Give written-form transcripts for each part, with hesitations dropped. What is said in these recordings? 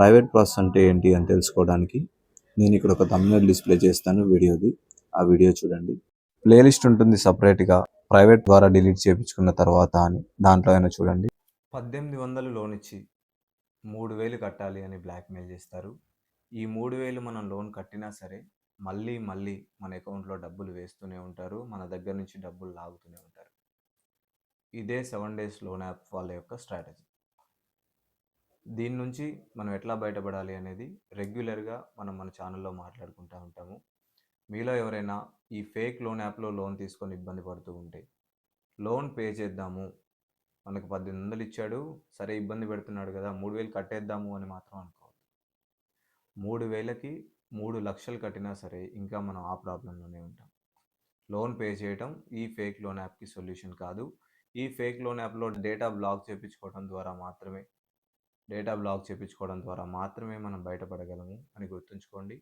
Private process అంటే ఏంటి అని తెలుసుకోవడానికి నేను ఇక్కడ ఒక థంబ్నెయిల్ డిస్ప్లే చేస్తాను వీడియోది. ఆ వీడియో చూడండి. ప్లేలిస్ట్ ఉంటుంది సపరేట్గా, ప్రైవేట్ ద్వారా డిలీట్ చేయించుకున్న తర్వాత అని. దాంట్లో అయినా చూడండి. 1800 లోన్ ఇచ్చి 3000 కట్టాలి అని బ్లాక్మెయిల్ చేస్తారు. ఈ 3000 మనం లోన్ కట్టినా సరే మళ్ళీ మన అకౌంట్లో డబ్బులు వేస్తూనే ఉంటారు, మన దగ్గర నుంచి డబ్బులు లాగుతూనే ఉంటారు. ఇదే 7 డేస్ లోన్ యాప్ వాళ్ళ యొక్క స్ట్రాటజీ. దీని నుంచి మనం ఎట్లా బయటపడాలి అనేది రెగ్యులర్గా మనం మన ఛానల్లో మాట్లాడుకుంటూ ఉంటాము. మీలో ఎవరైనా ఈ ఫేక్ లోన్ యాప్లో లోన్ తీసుకొని ఇబ్బంది పడుతూ ఉంటే, లోన్ పే చేద్దాము, మనకు 1800 ఇచ్చాడు, సరే ఇబ్బంది పెడుతున్నాడు కదా, 3000 కట్టేద్దాము అని మాత్రం అనుకోవద్దు. 3000కి 3 లక్షలు కట్టినా సరే ఇంకా మనం ఆ ప్రాబ్లంలోనే ఉంటాం. లోన్ పే చేయడం ఈ ఫేక్ లోన్ యాప్కి సొల్యూషన్ కాదు. ఈ ఫేక్ లోన్ యాప్లో డేటా బ్లాక్ చేయించుకోవడం ద్వారా మాత్రమే మనం బయటపడగలము అని గుర్తుంచుకోండి.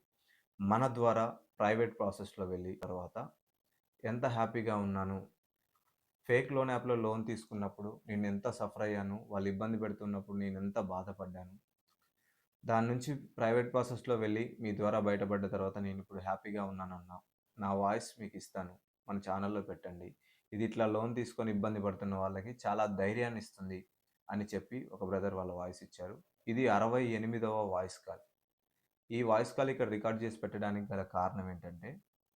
మన ద్వారా ప్రైవేట్ ప్రాసెస్లో వెళ్ళి తర్వాత ఎంత హ్యాపీగా ఉన్నాను, ఫేక్ లోన్ యాప్లో లోన్ తీసుకున్నప్పుడు నేను ఎంత సఫర్ అయ్యాను, వాళ్ళు ఇబ్బంది పెడుతున్నప్పుడు నేను ఎంత బాధపడ్డాను, దాని నుంచి ప్రైవేట్ ప్రాసెస్లో వెళ్ళి మీ ద్వారా బయటపడ్డ తర్వాత నేను ఇప్పుడు హ్యాపీగా ఉన్నానన్నా నా వాయిస్ మీకు ఇస్తాను, మన ఛానల్లో పెట్టండి. ఇది ఇట్లా లోన్ తీసుకొని ఇబ్బంది పడుతున్న వాళ్ళకి చాలా ధైర్యాన్ని ఇస్తుంది అని చెప్పి ఒక బ్రదర్ వాళ్ళ వాయిస్ ఇచ్చారు. ఇది 68వ వాయిస్ కాల్. ఈ వాయిస్ కాల్ ఇక్కడ రికార్డ్ చేసి పెట్టడానికి గల కారణం ఏంటంటే,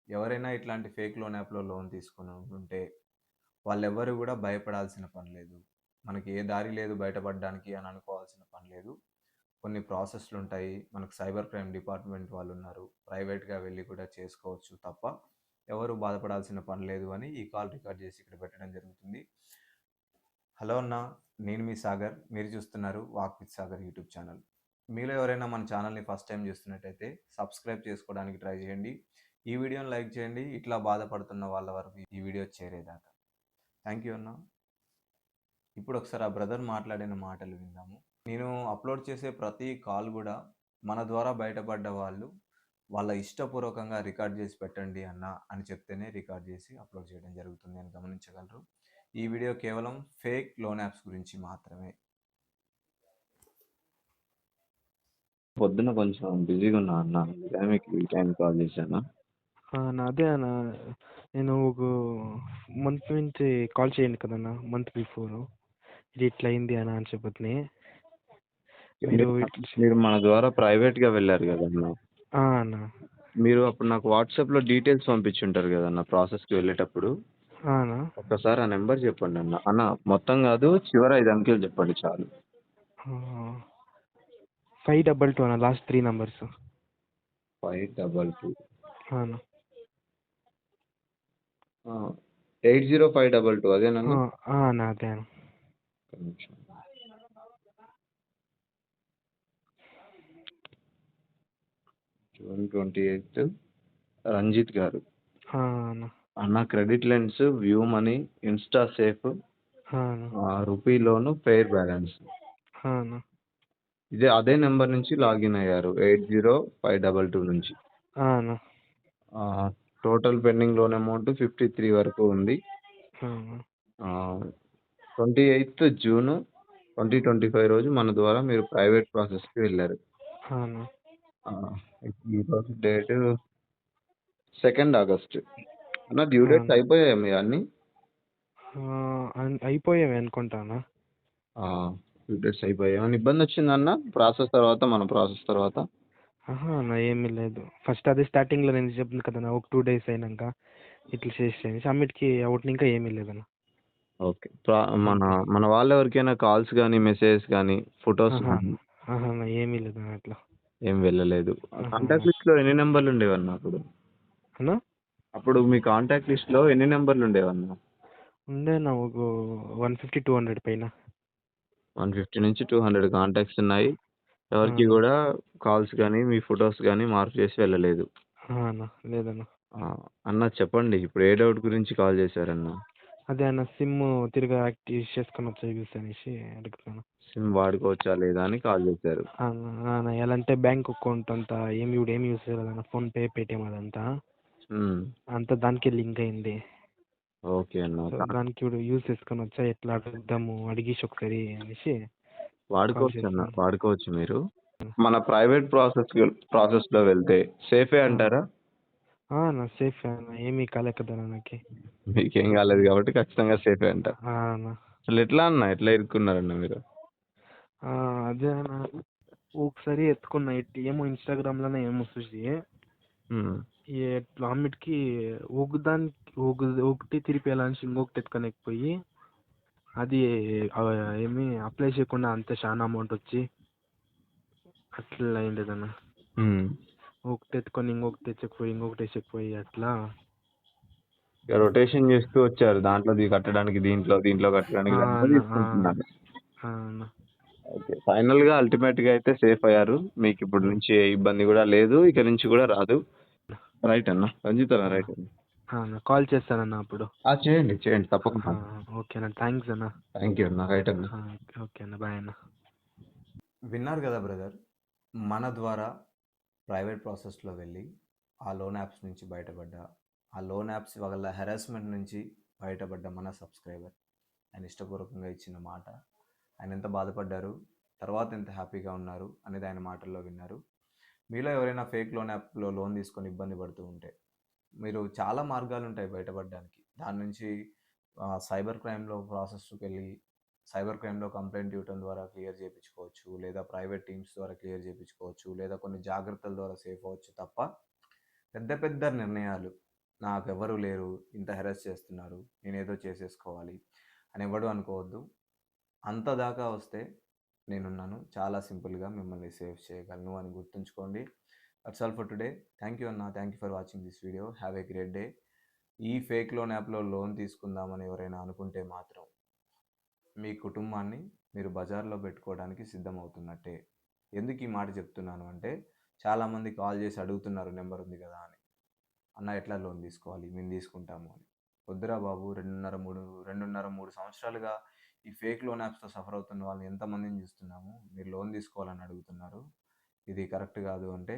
ఎవరైనా ఇట్లాంటి ఫేక్ లోన్ యాప్లో లోన్ తీసుకుని ఉంటే వాళ్ళెవ్వరూ కూడా భయపడాల్సిన పని లేదు, మనకి ఏ దారి లేదు బయటపడడానికి అని అనుకోవాల్సిన పని లేదు. కొన్ని ప్రాసెస్లు ఉంటాయి, మనకు సైబర్ క్రైమ్ డిపార్ట్మెంట్ వాళ్ళు ఉన్నారు, ప్రైవేట్గా వెళ్ళి కూడా చేసుకోవచ్చు తప్ప ఎవరు బాధపడాల్సిన పని లేదు అని ఈ కాల్ రికార్డ్ చేసి ఇక్కడ పెట్టడం జరుగుతుంది. హలో అన్న, నేను మీ సాగర్, మీరు చూస్తున్నారు walk with Sagar YouTube channel. మీలో ఎవరైనా మన ఛానల్ని ఫస్ట్ టైం చూస్తున్నట్టయితే సబ్స్క్రైబ్ చేసుకోవడానికి ట్రై చేయండి, ఈ వీడియోని లైక్ చేయండి, ఇట్లా బాధపడుతున్న వాళ్ళ వరకు ఈ వీడియో చేరేదాకా. థ్యాంక్ యూ అన్న. ఇప్పుడు ఒకసారి ఆ బ్రదర్ మాట్లాడిన మాటలు విందాము. నేను అప్లోడ్ చేసే ప్రతి కాల్ కూడా మన ద్వారా బయటపడ్డ వాళ్ళు వాళ్ళ ఇష్టపూర్వకంగా రికార్డ్ చేసి పెట్టండి అన్న అని చెప్తేనే రికార్డ్ చేసి అప్లోడ్ చేయడం జరుగుతుంది అని గమనించగలరు. ఈ వీడియో కేవలం ఫేక్ లోన్ యాప్స్ గురించి మాత్రమే. పొద్దున కొంచెం బిజీగా ఉన్నా అన్న, మీకు ఈ టైం కాల్ చేశాను. అదే అన్న, నేను ఒక మంత్ నుంచి కాల్ చేయండి కదన్నా, మంత్ బిఫోర్ ఇది ఇట్లా అయింది అన్న అని చెప్పని మీరు మన ద్వారా ప్రైవేట్ గా వెళ్ళారు కదన్నా అన్న. మీరు అప్పుడు నాకు వాట్సాప్ లో డీటెయిల్స్ పంపించుంటారు కదన్న ప్రాసెస్ కి వెళ్ళేటప్పుడు. ఒక్కసారి ఆ నెంబర్ చెప్పండి అన్న. అన్న మొత్తం కాదు, చివరి 5 అంకెలు చెప్పండి చాలు. 522 అన్న, లాస్ట్ 3 numbers. 522 80522 అదేనా? అదే అన్న. June 28 రంజిత్ గారు. అన్న credit lens, view money, insta safe, rupee loan, fair balance. ఇదే అదే నెంబర్ నుంచి లాగిన్ అయ్యారు 80522 నుంచి. టోటల్ పెండింగ్ లోన్ అమౌంట్ 53 వరకు ఉంది. 28 జూన్ 2025 రోజు మన ద్వారా మీరు ప్రైవేట్ ప్రాసెస్కి వెళ్ళారు. ఈరోజు డేట్ 2 ఆగస్ట్. అన్న డ్యూ డేట్స్ అయిపోయాయి మీ అన్ని? అయిపోయావి అనుకుంటానా. డ్యూ డేట్స్ అయిపోయాయి. ఏమైనా ఇబ్బంది వచ్చిందన్న ప్రాసెస్ తర్వాత, మన ప్రాసెస్ తర్వాత? అన్న ఏమీ లేదు. ఫస్ట్ అదే స్టార్టింగ్లో నేను చెప్పింది కదా, ఒక 2 days అయినాక ఇట్లా చేసి సబ్మిట్కి అవుట్ ఇంకా ఏమీ లేదన్న. ఓకే. మన వాళ్ళు ఎవరికైనా కాల్స్ కానీ, మెసేజ్ కానీ, ఫొటోస్ ఏమీ లేదన్న, అట్లా ఏం వెళ్ళలేదు. కాంటాక్ట్ లిస్ట్ లో ఎన్ని నెంబర్లు ఉండేవన్నా అప్పుడు? అప్పుడు మీ కాంటాక్ట్ లిస్ట్ లో ఎన్ని నెంబర్లు ఉండేవన్నా? ఉండేనా ఒక 150-200 పైన. 150 నుంచి 200 కాంటాక్ట్స్ ఉన్నాయి. ఎవరికి కూడా కాల్స్ కానీ, మీ ఫొటోస్ కానీ మార్క్ చేసి వెళ్ళలేదు. లేదన్న. అన్న చెప్పండి, ఇప్పుడు ఏ డౌట్ గురించి కాల్ చేశారన్న? అదే అన్న, సిమ్ తిరిగి యాక్టివ్ చేసుకొని వచ్చా అనేసి అడుగుతాను. సిమ్ వాడుకోవచ్చా లేదా అని కాల్ చేశారు. ఎలా అంటే బ్యాంక్ అకౌంట్ అంతా ఏమి యూస్ చేయలేదన్న, ఫోన్పే, పేటిఎం అదంతా అంతా దానికి లింక్ అయింది. ఓకే అన్న. దానికి ఇప్పుడు యూస్ చేసుకొని వచ్చా, ఎట్లా అడుగుదాము అడిగేసి ఒకసారి అనేసి. వాడుకోవచ్చు అన్న, వాడుకోవచ్చు మీరు. మన ప్రైవేట్ ప్రాసెస్‌లో వెళ్తే సేఫే ఆ! అంటారా? అన్న సేఫే అన్న. ఏమీ కాలే కదా నాకి. మీకేం కాలేదు కాబట్టి ఖచ్చితంగా సేఫే అంటారు. అన్న. అసలు ఎట్లా అన్న? ఎట్లా ఇరుక్కున్నారన్న మీరు? అదే అన్న. ఒకసారి ఎత్తుకున్నా ఏమో ఇన్‌స్టాగ్రామ్‌లోనే ఏమో చూసి హ్మ్. ఎట్లా అన్నిటికి ఒకటి తిరిపేయాలని ఇంకొకటి ఎత్తుకొనేకిపోయి అది ఏమి అప్లై చేయకుండా అంతే చాలా అమౌంట్ వచ్చి అట్లా అయిండేదన్న. హ్మ్. ఒకటి ఎత్తుకొని ఇంకొకటి తెచ్చకపోయి అట్లా. ఇక రొటేషన్ చేస్తూ వచ్చారు. దాంట్లోది కట్టడానికి దీంట్లో కట్టడానికి దాంట్లో అన్న. తీసుకుంటున్నారు. అన్న. ఓకే. ఫైనల్‌గా అల్టిమేట్‌గా అయితే సేఫ్ అయ్యారు. మీకిప్పటి నుంచి ఏ ఇబ్బంది కూడా లేదు. ఇక నుంచి కూడా రాదు. రైట్ అన్న. రంజిత్ అన్న రైట్ అన్న. అన్న కాల్ చేస్తానన్న అప్పుడు. చేయండి. చేయండి. తప్పకుండా. ఓకే అన్న. థ్యాంక్స్ అన్న. థ్యాంక్ యూ అన్న. రైట్ అన్న. ఓకే అన్న. బాయ్ అన్న. విన్నారు కదా బ్రదర్, మన ద్వారా ప్రైవేట్ ప్రాసెస్లో వెళ్ళి ఆ లోన్ యాప్స్ నుంచి బయటపడ్డ, ఆ లోన్ యాప్స్ వల్ల హెరాస్మెంట్ నుంచి బయటపడ్డ మన సబ్స్క్రైబర్ ఆయన ఇష్టపూర్వకంగా ఇచ్చిన మాట, ఆయన ఎంత బాధపడ్డారు, తర్వాత ఎంత హ్యాపీగా ఉన్నారు అనేది ఆయన మాటల్లో విన్నారు. మీలో ఎవరైనా ఫేక్ లోన్ యాప్లో లోన్ తీసుకొని ఇబ్బంది పడుతూ ఉంటే మీరు చాలా మార్గాలు ఉంటాయి బయటపడడానికి. దాని నుంచి సైబర్ క్రైమ్‌లో ప్రాసెస్‌కి వెళ్ళి సైబర్ క్రైమ్‌లో కంప్లెయింట్ ఇవ్వటం ద్వారా క్లియర్ చేపించుకోవచ్చు. లేదా ప్రైవేట్ టీమ్స్ ద్వారా క్లియర్ చేపించుకోవచ్చు. లేదా కొన్ని జాగ్రత్తల ద్వారా సేఫ్ అవ్వచ్చు తప్ప పెద్ద పెద్ద నిర్ణయాలు నాకెవ్వరు లేరు, ఇంత హెరాస్ చేస్తున్నారు, నేనేదో చేసేసుకోవాలి అని ఎవ్వడు అనుకోవద్దు. అంత దాకా వస్తే నేనున్నాను. చాలా సింపుల్‌గా మిమ్మల్ని సేవ్ చేయగలను అని గుర్తుంచుకోండి. That's all for today. Thank you అన్న. Thank you for watching this video. Have a great day. ఈ ఫేక్ లోన్ యాప్‌లో లోన్ తీసుకుందామని ఎవరైనా అనుకుంటే మాత్రం మీ కుటుంబాన్ని మీరు బజార్‌లో పెట్టుకోవడానికి సిద్ధమవుతున్నట్టే. ఎందుకు ఈ మాట చెప్తున్నాను అంటే, చాలామంది కాల్ చేసి అడుగుతున్నారు నెంబర్ ఉంది కదా అని. అన్న ఎట్లా లోన్ తీసుకోవాలి? మేము తీసుకుంటాము అని. వద్దురా బాబు, 2.5, 3 సంవత్సరాలుగా ఈ ఫేక్ లోన్ యాప్స్‌తో సఫర్ అవుతున్న వాళ్ళని ఎంతమందిని చూస్తున్నాము. మీరు లోన్ తీసుకోవాలని అడుగుతున్నారు. ఇది కరెక్ట్ కాదు అంటే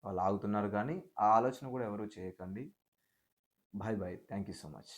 వాళ్ళు ఆగుతున్నారు, కానీ ఆ ఆలోచన కూడా ఎవరు చేయకండి. Bye bye. Thank you so much.